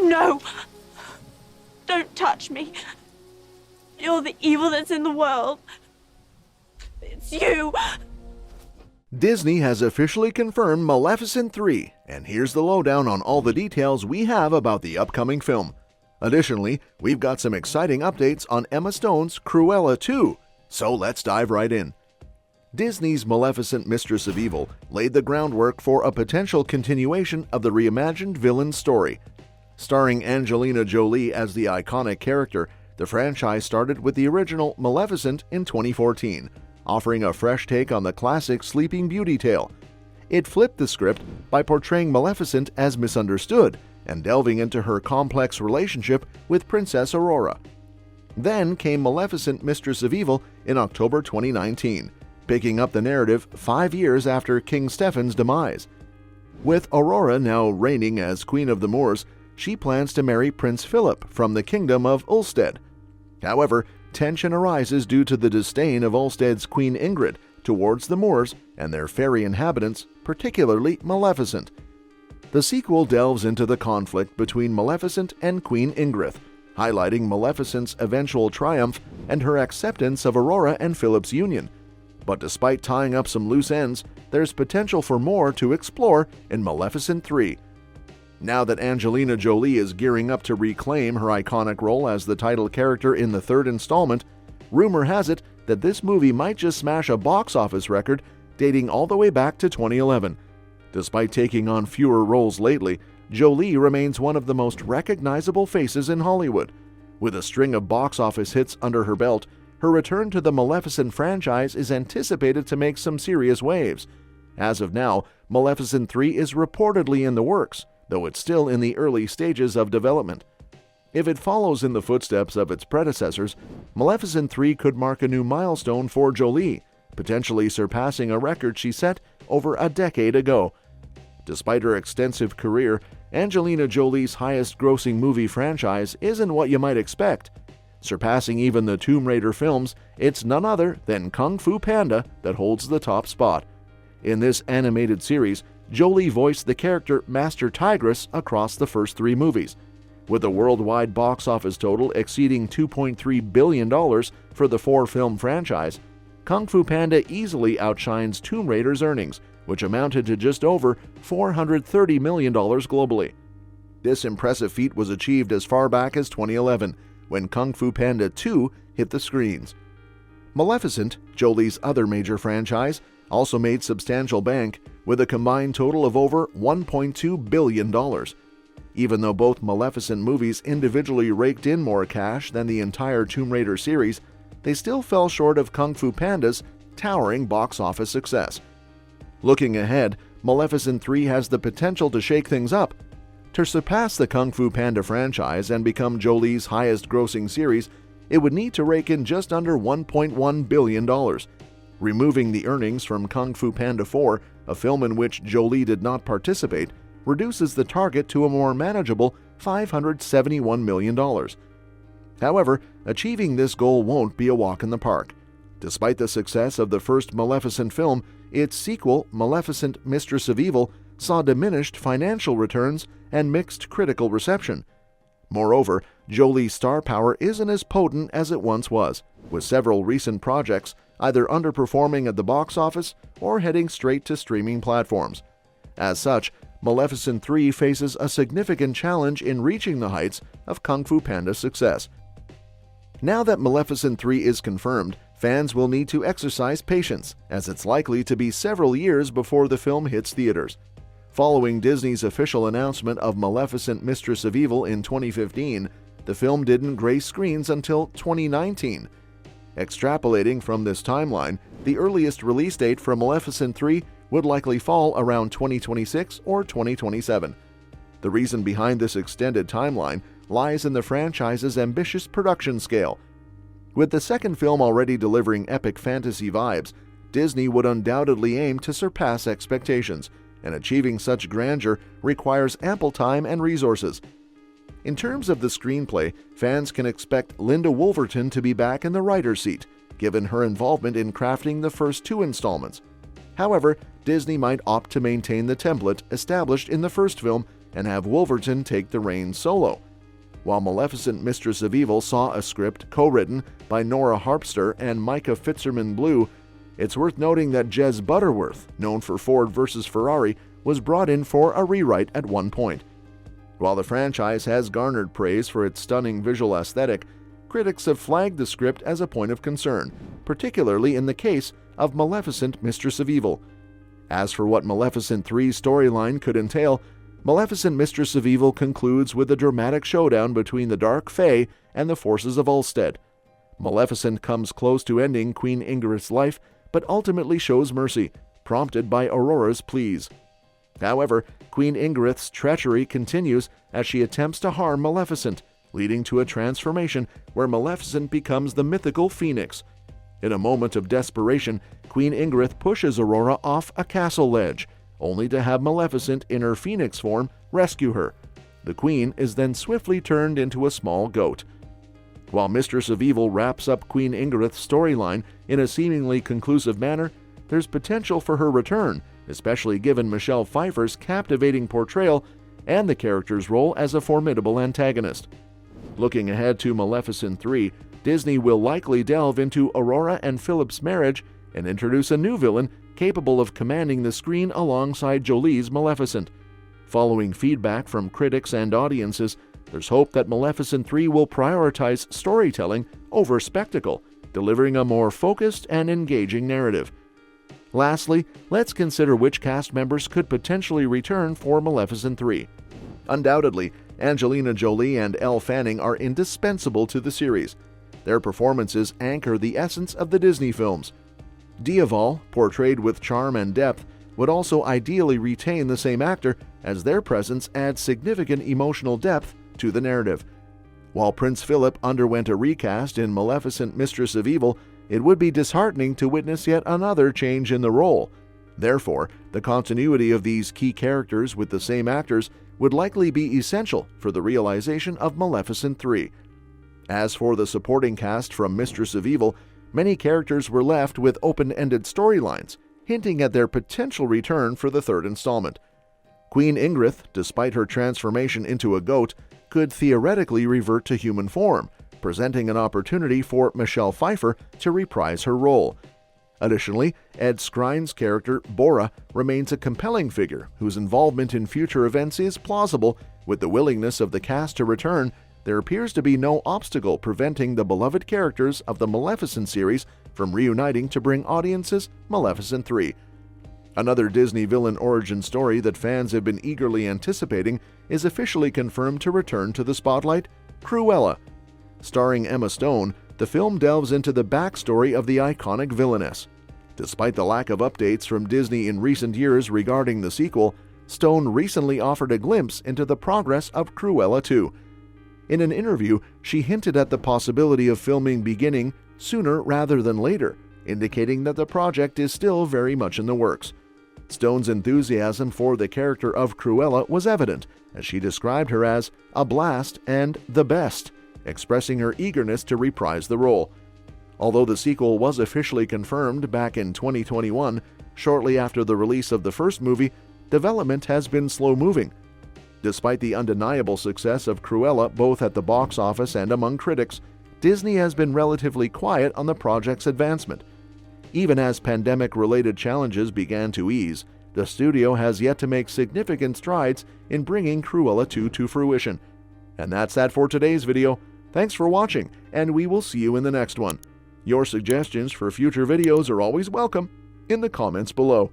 No! Don't touch me. You're the evil that's in the world. It's you. Disney has officially confirmed Maleficent 3, and here's the lowdown on all the details we have about the upcoming film. Additionally, we've got some exciting updates on Emma Stone's Cruella 2, so let's dive right in. Disney's Maleficent Mistress of Evil laid the groundwork for a potential continuation of the reimagined villain story. Starring Angelina Jolie as the iconic character, the franchise started with the original Maleficent in 2014, offering a fresh take on the classic Sleeping Beauty tale. It flipped the script by portraying Maleficent as misunderstood and delving into her complex relationship with Princess Aurora. Then came Maleficent Mistress of Evil in October 2019, picking up the narrative 5 years after King Stephen's demise. With Aurora now reigning as Queen of the Moors, she plans to marry Prince Philip from the Kingdom of Ulstead. However, tension arises due to the disdain of Ulstead's Queen Ingrid towards the Moors and their fairy inhabitants, particularly Maleficent. The sequel delves into the conflict between Maleficent and Queen Ingrid, highlighting Maleficent's eventual triumph and her acceptance of Aurora and Philip's union. But despite tying up some loose ends, there's potential for more to explore in Maleficent 3. Now that Angelina Jolie is gearing up to reclaim her iconic role as the title character in the third installment, rumor has it that this movie might just smash a box office record dating all the way back to 2011. Despite taking on fewer roles lately, Jolie remains one of the most recognizable faces in Hollywood. With a string of box office hits under her belt, her return to the Maleficent franchise is anticipated to make some serious waves. As of now, Maleficent 3 is reportedly in the works, though it's still in the early stages of development. If it follows in the footsteps of its predecessors, Maleficent 3 could mark a new milestone for Jolie, potentially surpassing a record she set over a decade ago. Despite her extensive career, Angelina Jolie's highest-grossing movie franchise isn't what you might expect. Surpassing even the Tomb Raider films, it's none other than Kung Fu Panda that holds the top spot. In this animated series, Jolie voiced the character Master Tigress across the first 3 movies. With a worldwide box office total exceeding $2.3 billion for the 4-film franchise, Kung Fu Panda easily outshines Tomb Raider's earnings, which amounted to just over $430 million globally. This impressive feat was achieved as far back as 2011, when Kung Fu Panda 2 hit the screens. Maleficent, Jolie's other major franchise, also made substantial bank, with a combined total of over $1.2 billion. Even though both Maleficent movies individually raked in more cash than the entire Tomb Raider series, they still fell short of Kung Fu Panda's towering box office success. Looking ahead, Maleficent 3 has the potential to shake things up. To surpass the Kung Fu Panda franchise and become Jolie's highest-grossing series, it would need to rake in just under $1.1 billion. Removing the earnings from Kung Fu Panda 4, a film in which Jolie did not participate, reduces the target to a more manageable $571 million. However, achieving this goal won't be a walk in the park. Despite the success of the first Maleficent film, its sequel, Maleficent Mistress of Evil, saw diminished financial returns and mixed critical reception. Moreover, Jolie's star power isn't as potent as it once was, with several recent projects either underperforming at the box office or heading straight to streaming platforms. As such, Maleficent 3 faces a significant challenge in reaching the heights of Kung Fu Panda's success. Now that Maleficent 3 is confirmed, fans will need to exercise patience, as it's likely to be several years before the film hits theaters. Following Disney's official announcement of Maleficent Mistress of Evil in 2015, the film didn't grace screens until 2019. Extrapolating from this timeline, the earliest release date for Maleficent 3 would likely fall around 2026 or 2027. The reason behind this extended timeline lies in the franchise's ambitious production scale. With the second film already delivering epic fantasy vibes, Disney would undoubtedly aim to surpass expectations, and achieving such grandeur requires ample time and resources. In terms of the screenplay, fans can expect Linda Woolverton to be back in the writer's seat, given her involvement in crafting the first 2 installments. However, Disney might opt to maintain the template established in the first film and have Woolverton take the reins solo. While Maleficent Mistress of Evil saw a script co-written by Nora Harpster and Micah Fitzgerman-Blue, it's worth noting that Jez Butterworth, known for Ford vs. Ferrari, was brought in for a rewrite at one point. While the franchise has garnered praise for its stunning visual aesthetic, critics have flagged the script as a point of concern, particularly in the case of Maleficent Mistress of Evil. As for what Maleficent 3's storyline could entail, Maleficent Mistress of Evil concludes with a dramatic showdown between the Dark Fae and the forces of Ulstead. Maleficent comes close to ending Queen Ingrid's life, but ultimately shows mercy, prompted by Aurora's pleas. However, Queen Ingrid's treachery continues as she attempts to harm Maleficent, leading to a transformation where Maleficent becomes the mythical Phoenix. In a moment of desperation, Queen Ingrid pushes Aurora off a castle ledge, only to have Maleficent in her Phoenix form rescue her. The Queen is then swiftly turned into a small goat. While Mistress of Evil wraps up Queen Ingrid's storyline in a seemingly conclusive manner, there's potential for her return, especially given Michelle Pfeiffer's captivating portrayal and the character's role as a formidable antagonist. Looking ahead to Maleficent 3, Disney will likely delve into Aurora and Philip's marriage and introduce a new villain capable of commanding the screen alongside Jolie's Maleficent. Following feedback from critics and audiences, there's hope that Maleficent 3 will prioritize storytelling over spectacle, delivering a more focused and engaging narrative. Lastly, let's consider which cast members could potentially return for Maleficent 3. Undoubtedly, Angelina Jolie and Elle Fanning are indispensable to the series. Their performances anchor the essence of the Disney films. Diaval, portrayed with charm and depth, would also ideally retain the same actor, as their presence adds significant emotional depth to the narrative. While Prince Philip underwent a recast in Maleficent Mistress of Evil, it would be disheartening to witness yet another change in the role. Therefore, the continuity of these key characters with the same actors would likely be essential for the realization of Maleficent 3. As for the supporting cast from Mistress of Evil, many characters were left with open-ended storylines, hinting at their potential return for the third installment. Queen Ingrid, despite her transformation into a goat, could theoretically revert to human form, presenting an opportunity for Michelle Pfeiffer to reprise her role. Additionally, Ed Skrine's character, Bora, remains a compelling figure whose involvement in future events is plausible. With the willingness of the cast to return, there appears to be no obstacle preventing the beloved characters of the Maleficent series from reuniting to bring audiences Maleficent 3. Another Disney villain origin story that fans have been eagerly anticipating is officially confirmed to return to the spotlight: Cruella. Starring Emma Stone, the film delves into the backstory of the iconic villainess. Despite the lack of updates from Disney in recent years regarding the sequel, Stone recently offered a glimpse into the progress of Cruella 2. In an interview, she hinted at the possibility of filming beginning sooner rather than later, indicating that the project is still very much in the works. Stone's enthusiasm for the character of Cruella was evident, as she described her as a blast and the best, expressing her eagerness to reprise the role. Although the sequel was officially confirmed back in 2021, shortly after the release of the first movie, development has been slow-moving. Despite the undeniable success of Cruella both at the box office and among critics, Disney has been relatively quiet on the project's advancement. Even as pandemic-related challenges began to ease, the studio has yet to make significant strides in bringing Cruella 2 to fruition. And that's that for today's video. Thanks for watching, and we will see you in the next one. Your suggestions for future videos are always welcome in the comments below.